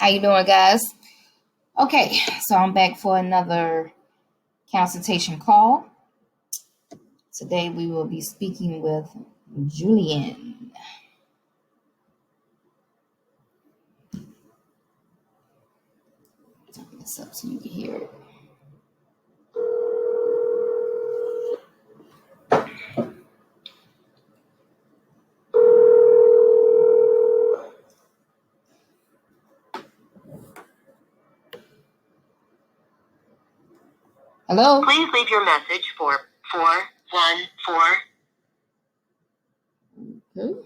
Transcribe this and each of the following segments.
How you doing, guys? Okay, so I'm back for another consultation call. Today we will be speaking with Julian. Turn this up so you can hear it. Hello? Please leave your message for 414. Okay.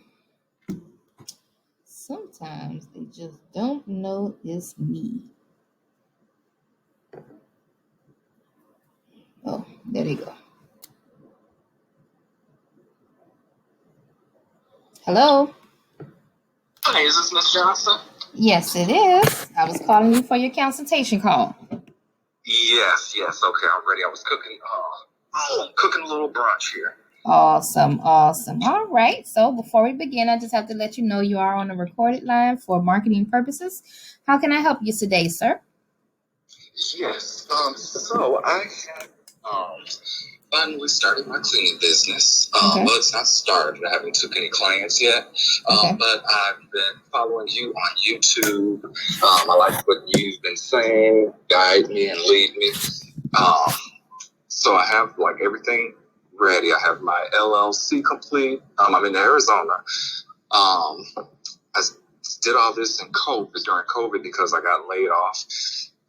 Sometimes they just don't know it's me. Oh, there they go. Hello? Hi, is this Miss Johnson? Yes, it is. I was calling you for your consultation call. Yes. Okay, I'm ready. I was cooking a little brunch here. Awesome. All right. So before we begin, I just have to let you know you are on a recorded line for marketing purposes. How can I help you today, sir? Yes. So I had finally started my cleaning business. Okay. Well, it's not started. I haven't took any clients yet. Okay. But I've been following you on YouTube. I like what you've been saying, guide me and lead me. So I have like everything ready. I have my LLC complete. I'm in Arizona. I did all this during COVID because I got laid off.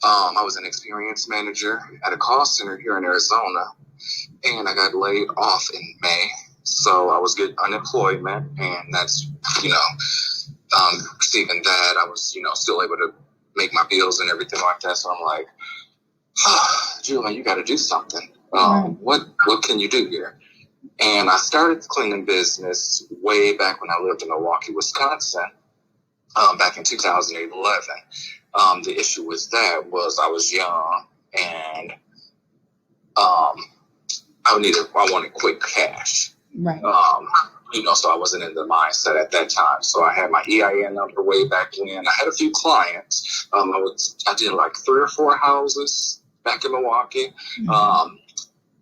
I was an experience manager at a call center here in Arizona, and I got laid off in May. So I was getting unemployment, and that's, receiving that, I was, still able to make my bills and everything like that. So I'm like, Julian, you got to do something. What can you do here? And I started the cleaning business way back when I lived in Milwaukee, Wisconsin, back in 2011. The issue with that was I was young, and I wanted quick cash. Right. So I wasn't in the mindset at that time. So I had my EIN number way back when. I had a few clients. I did like 3 or 4 houses back in Milwaukee. Mm-hmm.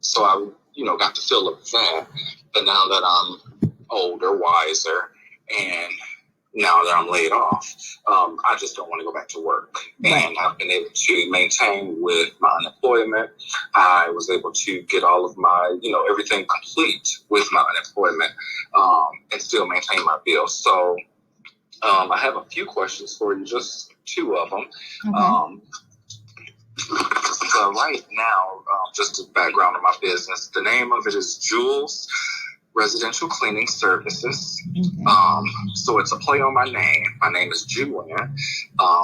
So I, got to fill up that. But now that I'm older, wiser, and now that I'm laid off, I just don't want to go back to work. Right. And I've been able to maintain with my unemployment. I was able to get all of my, everything complete with my unemployment, and still maintain my bills. So I have a few questions for you, just 2 of them. Okay. So right now, just a background of my business, the name of it is Jules Residential Cleaning Services. Okay. So it's a play on my name. My name is Julian.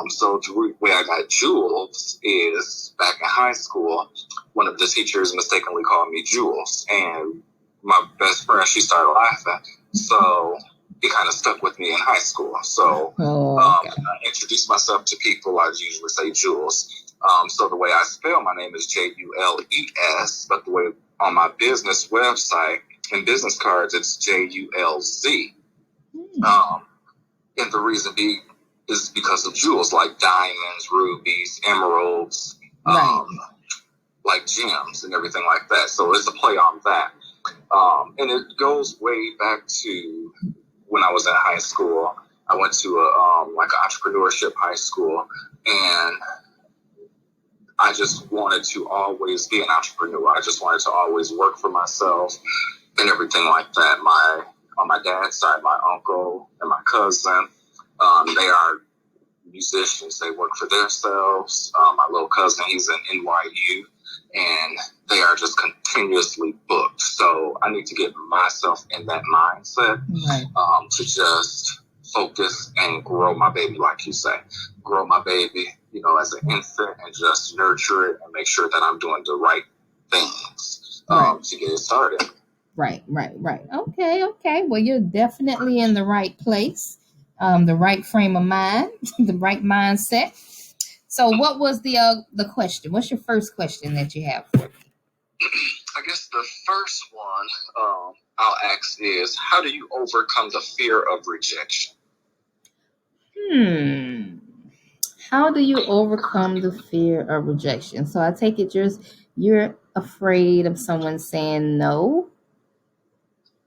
So the way I got Jules is back in high school, one of the teachers mistakenly called me Jules, and my best friend, she started laughing. So it kind of stuck with me in high school. So I introduce myself to people, I usually say Jules. So the way I spell my name is Jules, but the way on my business website and business cards, it's Julz. And the reason is because of jewels like diamonds, rubies, emeralds, like gems and everything like that. So it's a play on that. And it goes way back to when I was in high school. I went to an entrepreneurship high school, and I just wanted to always be an entrepreneur. I just wanted to always work for myself and everything like that. On my dad's side, my uncle and my cousin, they are musicians. They work for themselves. My little cousin, he's in NYU, and they are just continuously booked. So I need to get myself in that mindset, to just focus and grow my baby, like you say. Grow my baby, as an infant, and just nurture it and make sure that I'm doing the right things to get it started. Right. Okay. Well, you're definitely in the right place, the right frame of mind, the right mindset. So what was the question? What's your first question that you have for me? I guess the first one I'll ask is, how do you overcome the fear of rejection? How do you overcome the fear of rejection? So I take it you're afraid of someone saying no.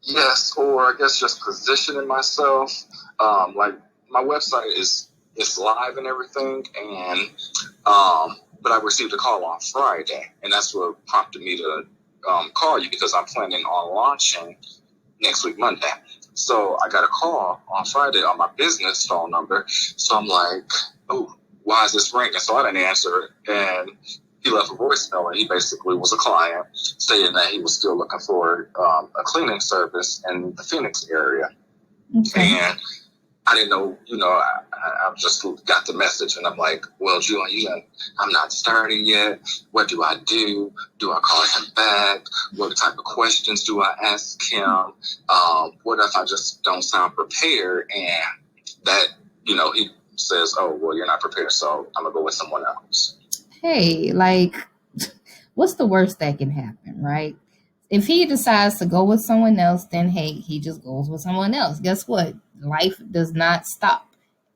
Yes, or I guess just positioning myself. Like my website is live and everything, and but I received a call on Friday, and that's what prompted me to call you because I'm planning on launching next week Monday. So I got a call on Friday on my business phone number. So I'm like, oh, why is this ringing? So I didn't answer it, and he left a voicemail, and he basically was a client stating that he was still looking for a cleaning service in the Phoenix area. Okay. And I didn't know, I just got the message, and I'm like, well, Julian, I'm not starting yet. What do I do? Do I call him back? What type of questions do I ask him? What if I just don't sound prepared? And that, he says, oh, well, you're not prepared, so I'm going to go with someone else. Hey, like, what's the worst that can happen, right? If he decides to go with someone else, then hey, he just goes with someone else. Guess what? Life does not stop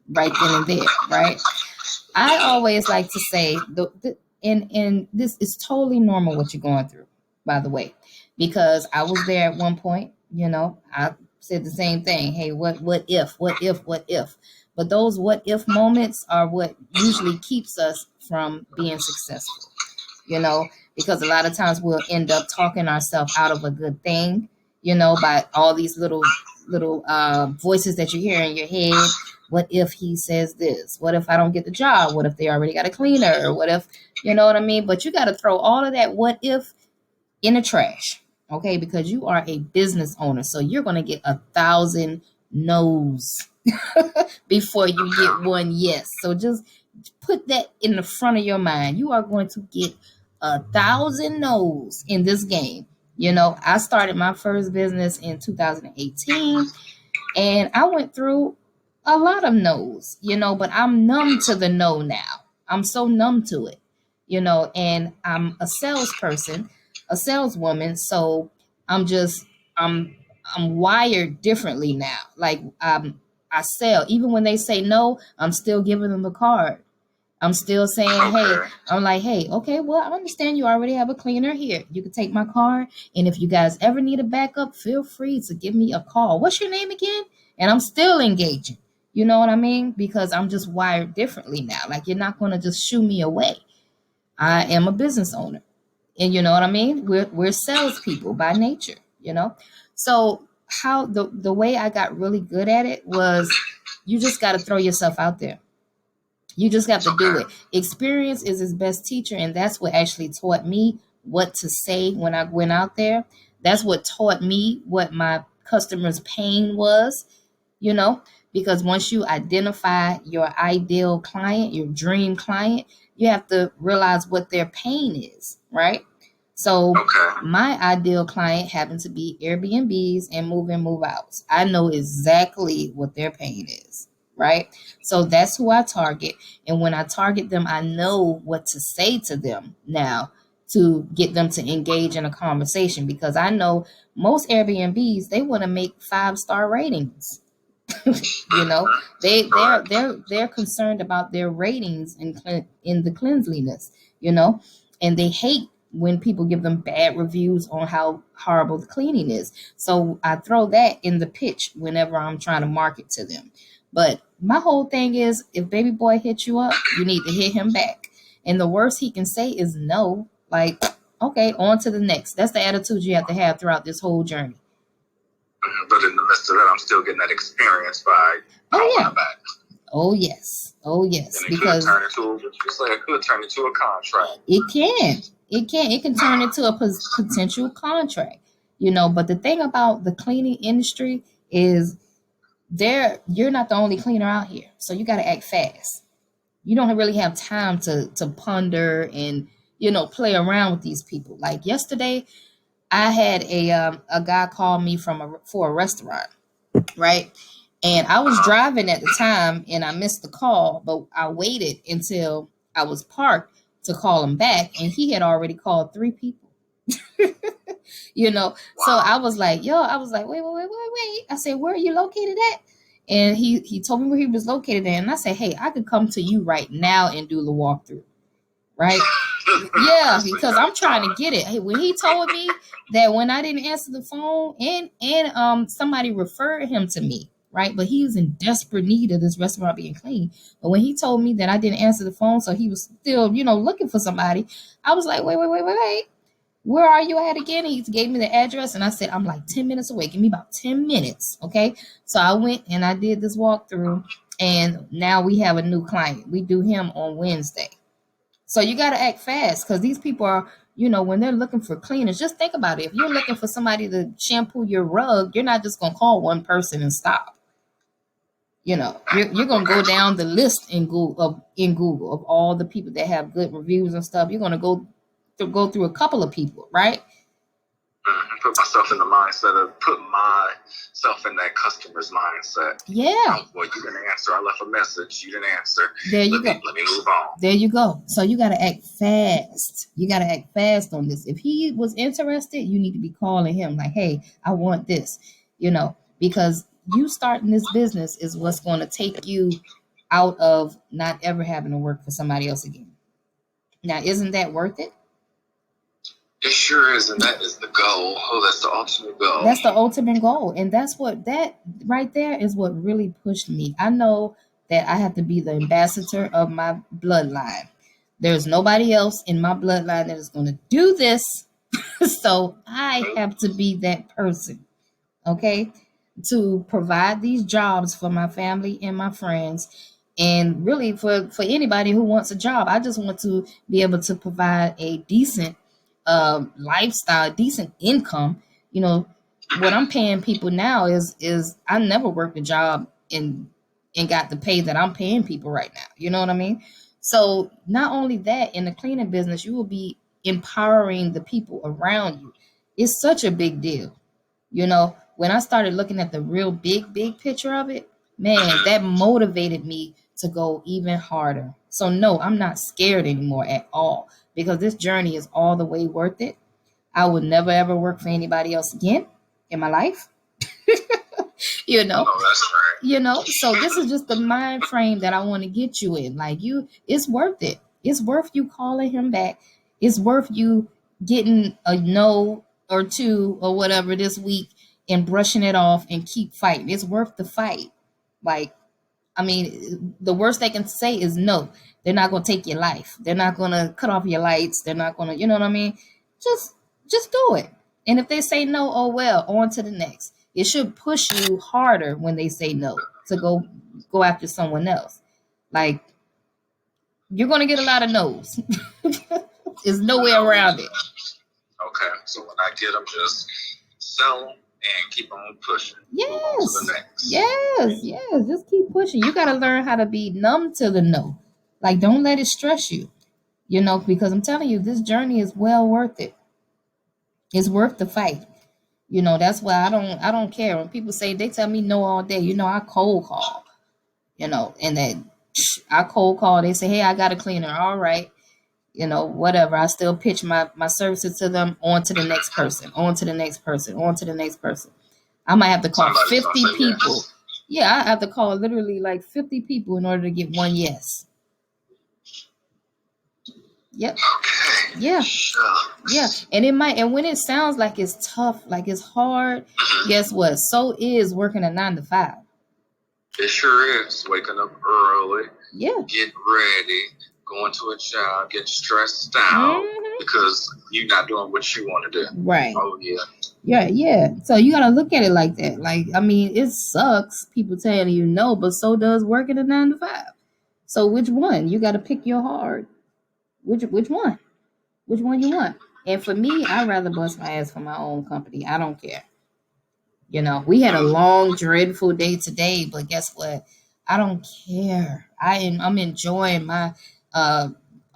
right then and there, right? I always like to say, and this is totally normal what you're going through, by the way, because I was there at one point. I said the same thing. Hey, what if? But those what if moments are what usually keeps us from being successful. Because a lot of times we'll end up talking ourselves out of a good thing, by all these little voices that you hear in your head. What if he says this? What if I don't get the job? What if they already got a cleaner? Or what if, you know what I mean? But you got to throw all of that what if in the trash, okay? Because you are a business owner. So you're going to get 1,000 no's before you get one yes. So just put that in the front of your mind. You are going to get 1,000 no's in this game. I started my first business in 2018, and I went through a lot of no's, but I'm numb to the no now. I'm so numb to it, and I'm a salesperson, a saleswoman. So I'm just, I'm, I'm wired differently now. Like, I sell. Even when they say no, I'm still giving them the card. I'm still saying, hey, I'm like, hey, okay, well, I understand you already have a cleaner here. You can take my card. And if you guys ever need a backup, feel free to give me a call. What's your name again? And I'm still engaging. You know what I mean? Because I'm just wired differently now. Like, you're not going to just shoo me away. I am a business owner. And you know what I mean? We're salespeople by nature. So how the way I got really good at it was you just got to throw yourself out there. You just got to do it. Experience is his best teacher, and that's what actually taught me what to say when I went out there. That's what taught me what my customers' pain was, you know, because once you identify your ideal client, your dream client, you have to realize what their pain is, right? So my ideal client happened to be Airbnbs and move in, move outs. I know exactly what their pain is, right? So that's who I target. And when I target them, I know what to say to them now to get them to engage in a conversation, because I know most Airbnbs, they want to make 5-star ratings. They're concerned about their ratings in the cleanliness, and they hate when people give them bad reviews on how horrible the cleaning is. So I throw that in the pitch whenever I'm trying to market to them. But my whole thing is, if baby boy hits you up, you need to hit him back. And the worst he can say is no. Like, okay, on to the next. That's the attitude you have to have throughout this whole journey. But in the midst of that, I'm still getting that experience by calling back. Oh yes. And it could turn into a contract. It can. It can turn into a potential contract. But the thing about the cleaning industry is you're not the only cleaner out here. So you got to act fast. You don't really have time to ponder and, play around with these people. Like yesterday, I had a guy call me for a restaurant, right? And I was driving at the time and I missed the call, but I waited until I was parked to call him back, and he had already called 3 people. So I was like, wait. I said, where are you located at? And he told me where he was located at, and I said, hey, I could come to you right now and do the walkthrough, right? Yeah, because I'm trying to get it. Hey, when he told me that when I didn't answer the phone, and somebody referred him to me, right? But he was in desperate need of this restaurant being clean. But when he told me that I didn't answer the phone, so he was still, looking for somebody, I was like, wait. Where are you at again? He gave me the address, and I said, I'm like 10 minutes away. Give me about 10 minutes, okay? So I went and I did this walkthrough, and now we have a new client. We do him on Wednesday. So you got to act fast, because these people are, when they're looking for cleaners, just think about it. If you're looking for somebody to shampoo your rug, you're not just going to call one person and stop. You're going to go down the list in Google of all the people that have good reviews and stuff. You're going to go through a couple of people, right? Put myself in the mindset of put myself in that customer's mindset. Yeah. Well, you didn't answer. I left a message. You didn't answer. There you go. Let me move on. There you go. So you got to act fast. You got to act fast on this. If he was interested, you need to be calling him like, hey, I want this, because you starting this business is what's going to take you out of not ever having to work for somebody else again. Now, isn't that worth it? It sure is, and that is the goal. Oh, that's the ultimate goal. That's the ultimate goal, and that right there is what really pushed me. I know that I have to be the ambassador of my bloodline. There's nobody else in my bloodline that is going to do this, so I have to be that person, okay, to provide these jobs for my family and my friends. And really for anybody who wants a job, I just want to be able to provide a decent lifestyle, decent income. What I'm paying people now is I never worked a job and got the pay that I'm paying people right now. You know what I mean? So not only that, in the cleaning business, you will be empowering the people around you. It's such a big deal. When I started looking at the real big picture of it, man, that motivated me to go even harder. So no, I'm not scared anymore at all, because this journey is all the way worth it. I would never ever work for anybody else again in my life. Oh, that's right. So this is just the mind frame that I want to get you in. Like, it's worth it. It's worth you calling him back. It's worth you getting a no or two or whatever this week and brushing it off and keep fighting. It's worth the fight. Like, I mean, the worst they can say is no. They're not going to take your life. They're not going to cut off your lights. They're not going to, you know what I mean? Just do it. And if they say no, oh well, on to the next. It should push you harder when they say no to go after someone else. Like, you're going to get a lot of no's. There's no way around it. Okay, so when I get them, just sell them and keep on pushing. Yes. Move on to the next. Yes. Just keep pushing. You got to learn how to be numb to the no. Like, don't let it stress you. Because I'm telling you, this journey is well worth it. It's worth the fight. That's why I don't care when people say, they tell me no all day. I cold call. And then I cold call. They say, hey, I got a cleaner. All right. Whatever. I still pitch my services to them, on to the next person, on to the next person, on to the next person. I might have to call 50 people. Yes. Yeah, I have to call literally like 50 people in order to get one yes. Yep. Okay. Yeah. Shucks. Yeah. And when it sounds like it's tough, like it's hard, guess what? So is working a 9 to 5. It sure is. Waking up early. Yeah. Getting ready. Going to a job. Getting stressed out because you're not doing what you want to do. Right. Oh, yeah. Yeah. So you got to look at it like that. Like, I mean, it sucks people telling you no, but so does working a 9 to 5. So which one? You got to pick your heart. Which one? Which one you want? And for me, I'd rather bust my ass for my own company. I don't care. We had a long, dreadful day today, but guess what? I don't care. I'm enjoying my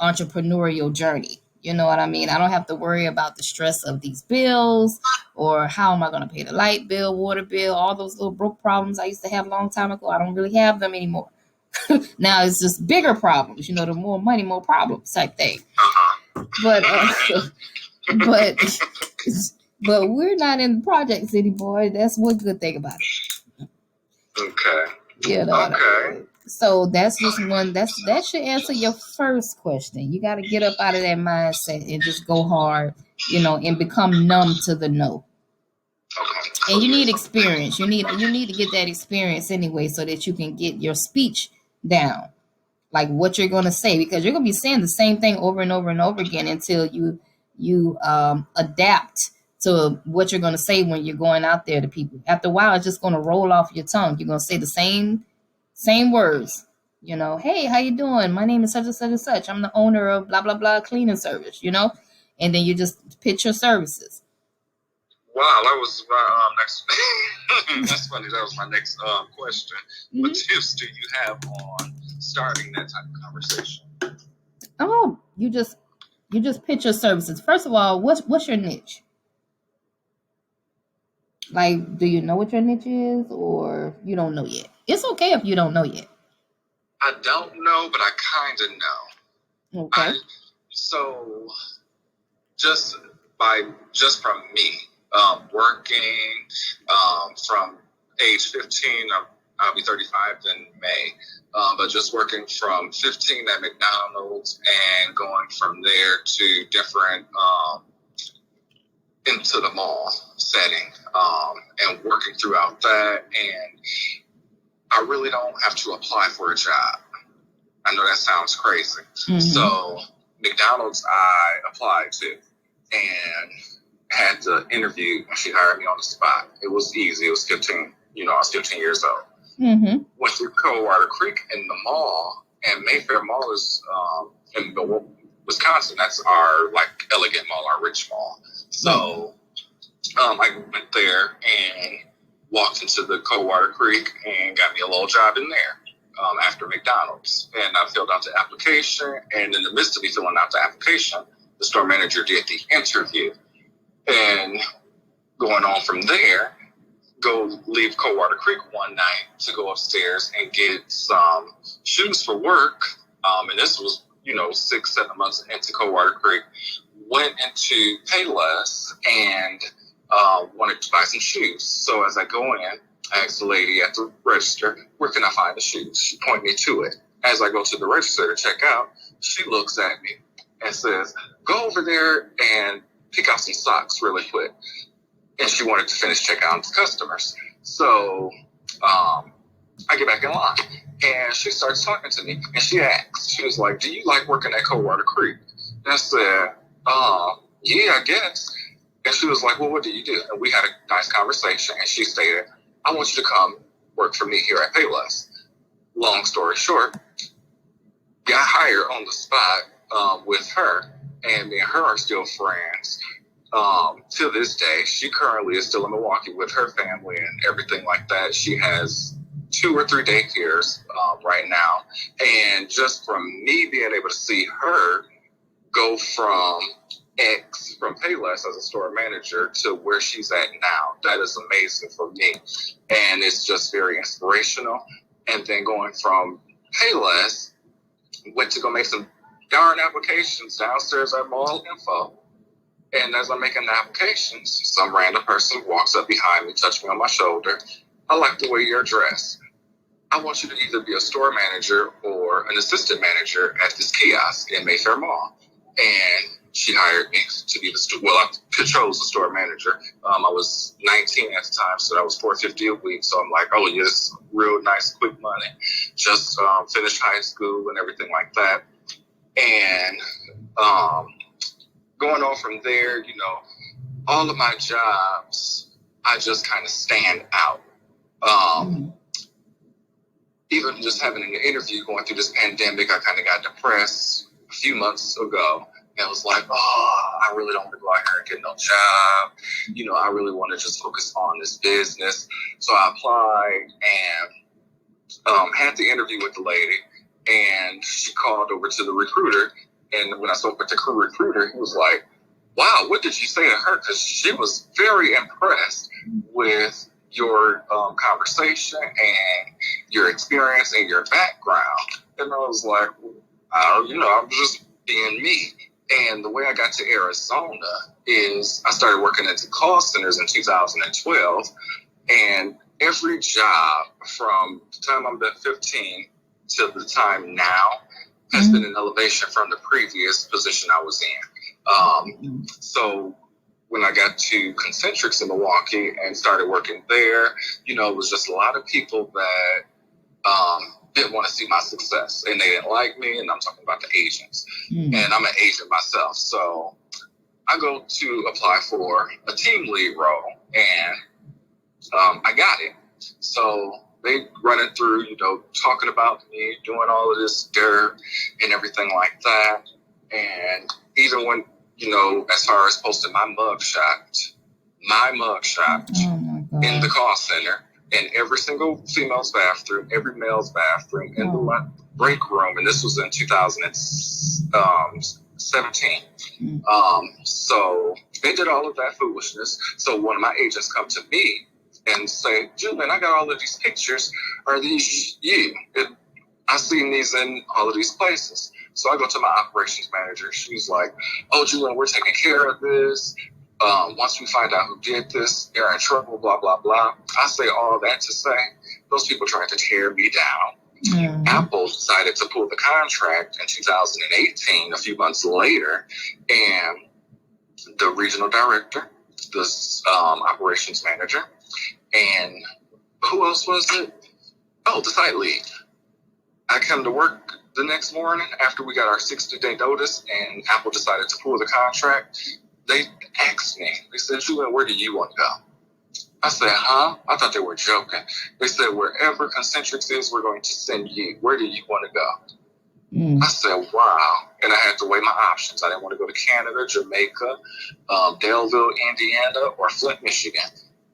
entrepreneurial journey. You know what I mean? I don't have to worry about the stress of these bills, or how am I going to pay the light bill, water bill, all those little broke problems I used to have a long time ago. I don't really have them anymore. Now it's just bigger problems, the more money, more problems type thing. But we're not in the project city, boy. That's one good thing about it. Okay. You know what I mean? So that's just one. That should answer your first question. You got to get up out of that mindset and just go hard, and become numb to the no. Okay. And you need experience. You need to get that experience anyway, so that you can get your speech down, like what you're going to say, because you're going to be saying the same thing over and over and over again until you adapt to what you're going to say when you're going out there to people. After a while, it's just going to roll off your tongue. You're going to say the same words. Hey, how you doing? My name is such and such and such. I'm the owner of blah blah blah cleaning service. And then you just pitch your services. Wow, that was my next. That's funny. That was my next question. Mm-hmm. What tips do you have on starting that type of conversation? Oh, you just pitch your services. First of all, what's your niche? Like, do you know what your niche is, or you don't know yet? It's okay if you don't know yet. I don't know, but I kind of know. Okay. So, just from me, working from age 15, I'll be 35 in May. But just working from 15 at McDonald's and going from there to different into the mall setting, and working throughout that. And I really don't have to apply for a job. I know that sounds crazy. Mm-hmm. So McDonald's I applied to and had the interview. She hired me on the spot. It was easy. It was 15. I was 15 years old. Mm-hmm. Went through Coldwater Creek in the mall, and Mayfair Mall is in Wisconsin. That's our elegant mall, our rich mall. So I went there and walked into the Coldwater Creek and got me a little job in there after McDonald's. And I filled out the application, and in the midst of me filling out the application, the store manager did the interview. And going on from there, leave Coldwater Creek one night to go upstairs and get some shoes for work. And this was, 6-7 months into Coldwater Creek. Went into Payless and wanted to buy some shoes. So as I go in, I asked the lady at the register, where can I find the shoes? She pointed me to it. As I go to the register to check out, she looks at me and says, go over there and pick out some socks really quick. And she wanted to finish checking out the customers. So I get back in line, and she starts talking to me, and she was like, do you like working at Coldwater Creek? And I said, yeah, I guess. And she was like, well, what do you do? And we had a nice conversation, and she stated, I want you to come work for me here at Payless. Long story short, got hired on the spot with her, and me and her are still friends. To this day, she currently is still in Milwaukee with her family and everything like that. She has 2 or 3 daycares right now. And just from me being able to see her go from Payless as a store manager to where she's at now, that is amazing for me. And it's just very inspirational. And then going from Payless, went to go make some darn applications downstairs at Mall Info. And as I'm making the applications, some random person walks up behind me, touched me on my shoulder. I like the way you're dressed. I want you to either be a store manager or an assistant manager at this kiosk in Mayfair Mall. And she hired me to be I chose the store manager. I was 19 at the time, so that was $450 a week. So I'm like, oh, yes, real nice, quick money. Just finished high school and everything like that. And going on from there, all of my jobs, I just kind of stand out. Even just having an interview going through this pandemic, I kind of got depressed a few months ago. And was like, I really don't want to go out here and get no job. I really want to just focus on this business. So I applied and had the interview with the lady. And she called over to the recruiter. And when I spoke with the recruiter, he was like, wow, what did you say to her? Because she was very impressed with your conversation and your experience and your background. And I was like, I'm just being me. And the way I got to Arizona is I started working at the call centers in 2012. And every job from the time I'm at 15 to the time now has been an elevation from the previous position I was in. So when I got to Concentrics in Milwaukee and started working there, it was just a lot of people that didn't want to see my success, and they didn't like me, and I'm talking about the agents. And I'm an agent myself, so I go to apply for a team lead role, and I got it. So they running through, talking about me, doing all of this dirt and everything like that. And even when, as far as posting my mugshot in the call center, in every single female's bathroom, every male's bathroom, in the break room, and this was in 2017. So they did all of that foolishness. So one of my agents come to me and say, Julian, I got all of these pictures. Are these you? I've seen these in all of these places. So I go to my operations manager. She's like, oh, Julian, we're taking care of this. Once we find out who did this, they're in trouble, blah, blah, blah. I say all that to say those people tried to tear me down. Apple decided to pull the contract in 2018, a few months later, and the regional director, the operations manager, and who else was it? Oh, the site lead. I come to work the next morning after we got our 60-day notice and Apple decided to pull the contract. They asked me, they said, Julian, where do you want to go? I said, huh? I thought they were joking. They said, wherever Concentrics is, we're going to send you. Where do you want to go? I said, wow. And I had to weigh my options. I didn't want to go to Canada, Jamaica, Daleville, Indiana, or Flint, Michigan.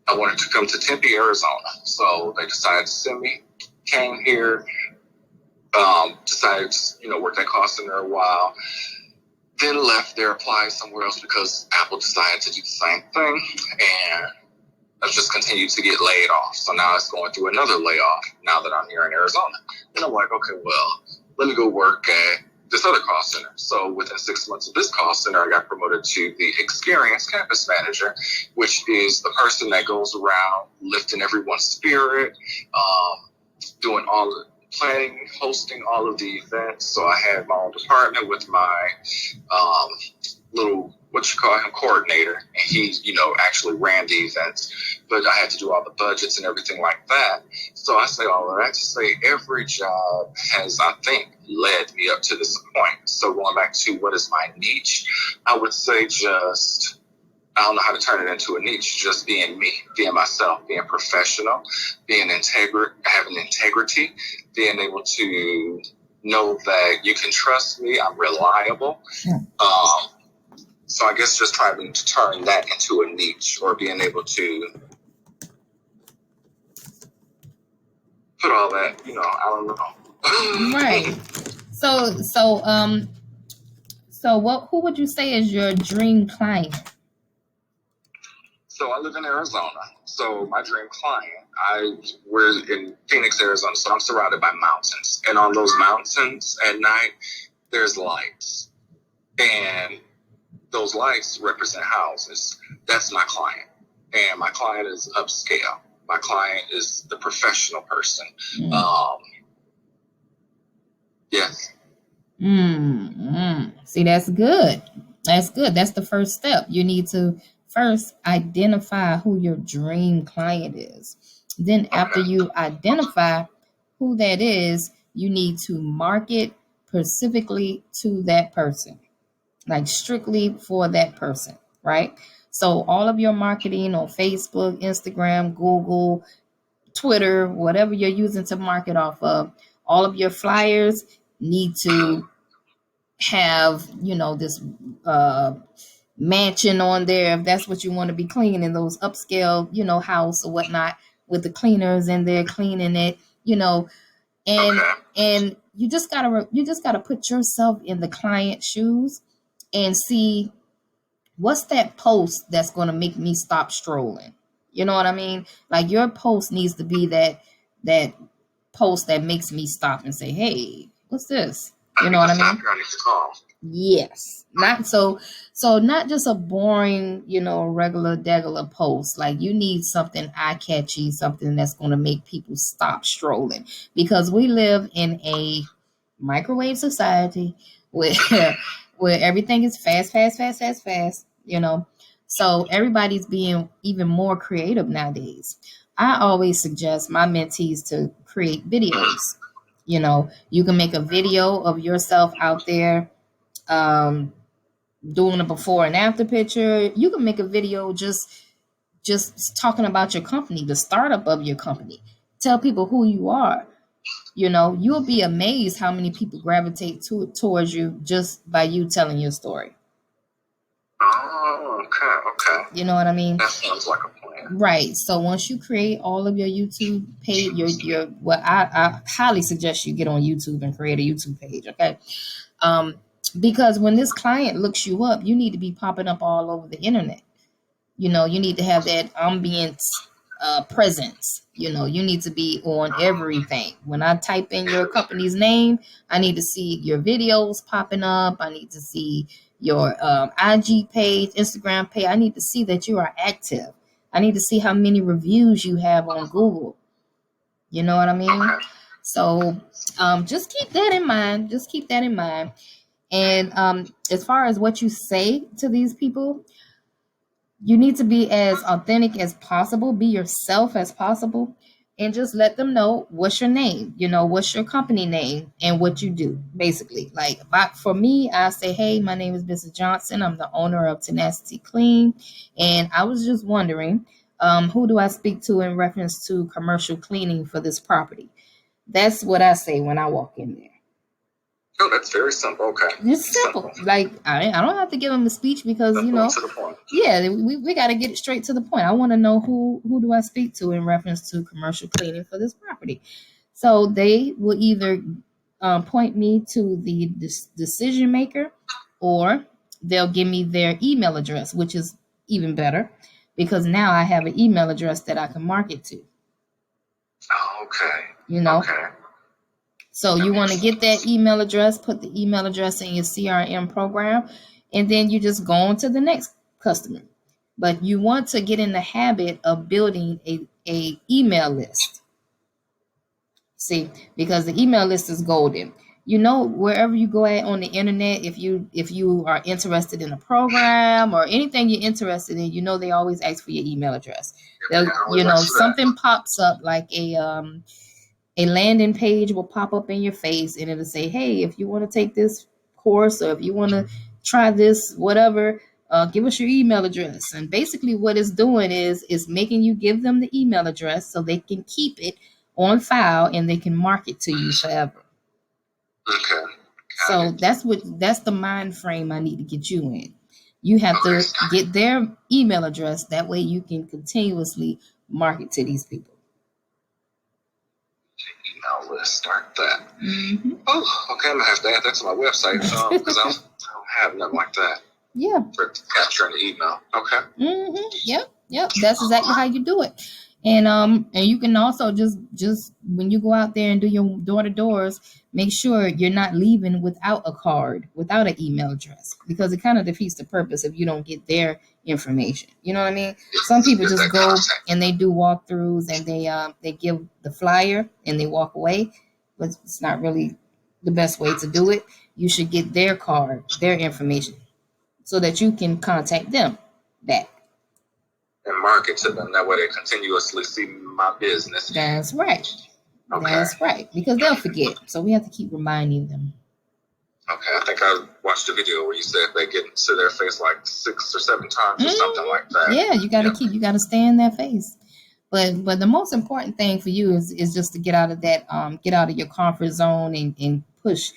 I wanted to come to Tempe, Arizona. So they decided to send me, came here, decided to, work that call center a while, then left there, applied somewhere else because Apple decided to do the same thing. And I've just continued to get laid off. So now it's going through another layoff now that I'm here in Arizona. And I'm like, okay, well, let me go work at this other call center. So within 6 months of this call center, I got promoted to the experienced campus manager, which is the person that goes around lifting everyone's spirit, doing all the planning, hosting all of the events. So I had my own department with my little, coordinator, and he, actually ran the events, but I had to do all the budgets and everything like that. So I say all of that to say every job has, I think, led me up to this point. So going back to what is my niche, I would say just, I don't know how to turn it into a niche, just being me, being myself, being professional, being having integrity, being able to know that you can trust me, I'm reliable. So I guess just trying to turn that into a niche, or being able to put all that, I don't know. Right. So who would you say is your dream client? So I live in Arizona. So my dream client, we're in Phoenix, Arizona. So I'm surrounded by mountains, and on those mountains at night, there's lights, and those lights represent houses. That's my client. And my client is upscale. My client is the professional person. Yes. See, that's good. That's good. That's the first step. You need to first identify who your dream client is. Then after you identify who that is, you need to market specifically to that person, like strictly for that person, right? So all of your marketing on Facebook, Instagram, Google, Twitter, whatever you're using to market off of, all of your flyers need to have, this mansion on there, if that's what you want to be cleaning, those upscale, house or whatnot, with the cleaners in there cleaning it, and you just gotta put yourself in the client's shoes and see what's that post that's going to make me stop strolling. You know what I mean? Like your post needs to be that post that makes me stop and say, hey, what's this? You know what I mean? Yes. Not so so not just a boring, regular degular post. Like you need something eye catchy, something that's gonna make people stop strolling. Because we live in a microwave society where where everything is fast, fast, fast, fast, fast. So everybody's being even more creative nowadays. I always suggest my mentees to create videos. You can make a video of yourself out there, um, doing a before and after picture. You can make a video just talking about your company, the startup of your company. Tell people who you are. You'll be amazed how many people gravitate towards you just by you telling your story. Oh, okay. You know what I mean? That sounds like a plan. Right. So once you create all of your YouTube page, your well, I highly suggest you get on YouTube and create a YouTube page. Okay. Um, because when this client looks you up, you need to be popping up all over the internet. You need to have that ambient presence. You need to be on everything. When I type in your company's name, I need to see your videos popping up. I need to see your IG page, Instagram page. I need to see that you are active. I need to see how many reviews you have on Google. You know what I mean? So just keep that in mind. Just keep that in mind. And as far as what you say to these people, you need to be as authentic as possible, be yourself as possible, and just let them know what's your name, what's your company name and what you do, basically. Like for me, I say, hey, my name is Mrs. Johnson. I'm the owner of Tenacity Clean. And I was just wondering, who do I speak to in reference to commercial cleaning for this property? That's what I say when I walk in there. Oh, that's very simple. Okay. It's simple. Like I don't have to give them a speech because to the point. Yeah, we got to get it straight to the point. I want to know who do I speak to in reference to commercial cleaning for this property. So they will either point me to the decision maker, or they'll give me their email address, which is even better because now I have an email address that I can market to. Okay. Okay. So you want to get that email address, put the email address in your CRM program, and then you just go on to the next customer. But you want to get in the habit of building a email list. See, because the email list is golden. Wherever you go at on the internet, if you are interested in a program or anything you're interested in, they always ask for your email address. Something pops up like a landing page will pop up in your face and it'll say, hey, if you want to take this course or if you want to try this, whatever, give us your email address. And basically what it's doing is making you give them the email address so they can keep it on file and they can market to you forever. Okay. So that's the mind frame I need to get you in. You have to get their email address. That way you can continuously market to these people. Email list, start that. Mm-hmm. Oh, okay. I'm gonna have to add that to my website because I don't have nothing like that. Yeah. For capturing the email. Okay. Mm-hmm. Yep. That's exactly how you do it. And you can also just when you go out there and do your door-to-doors, make sure you're not leaving without a card, without an email address, because it kind of defeats the purpose if you don't get their information. You know what I mean? Some people just go and they do walkthroughs and they give the flyer and they walk away, but it's not really the best way to do it. You should get their card, their information, so that you can contact them back. And market to them. That way they continuously see my business. That's right. Okay. That's right. Because they'll forget. So we have to keep reminding them. Okay. I think I watched a video where you said they get to their face like 6 or 7 times or something like that. Yeah, you gotta stay in their face. But the most important thing for you is just to get out of that, get out of your comfort zone and push.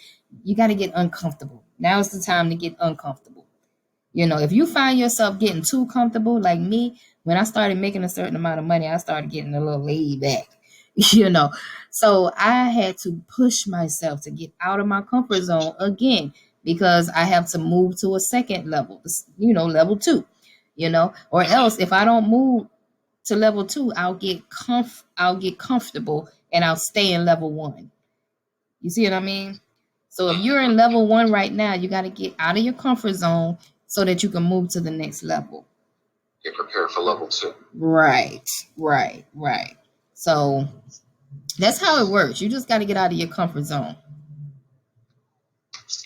You gotta get uncomfortable. Now's the time to get uncomfortable. If you find yourself getting too comfortable, like me, when I started making a certain amount of money, I started getting a little laid back, So I had to push myself to get out of my comfort zone again, because I have to move to a second level, level 2, or else if I don't move to level 2, I'll get comfortable and I'll stay in level 1. You see what I mean? So if you're in level 1 right now, you got to get out of your comfort zone so that you can move to the next level. Get prepared for level 2. Right. So that's how it works. You just got to get out of your comfort zone.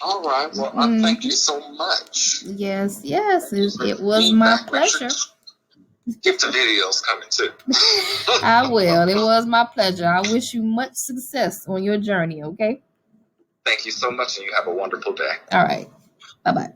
All right. Well, I thank you so much. Yes. It was my pleasure. Keep the videos coming too. I will. It was my pleasure. I wish you much success on your journey, okay? Thank you so much, and you have a wonderful day. All right. Bye-bye.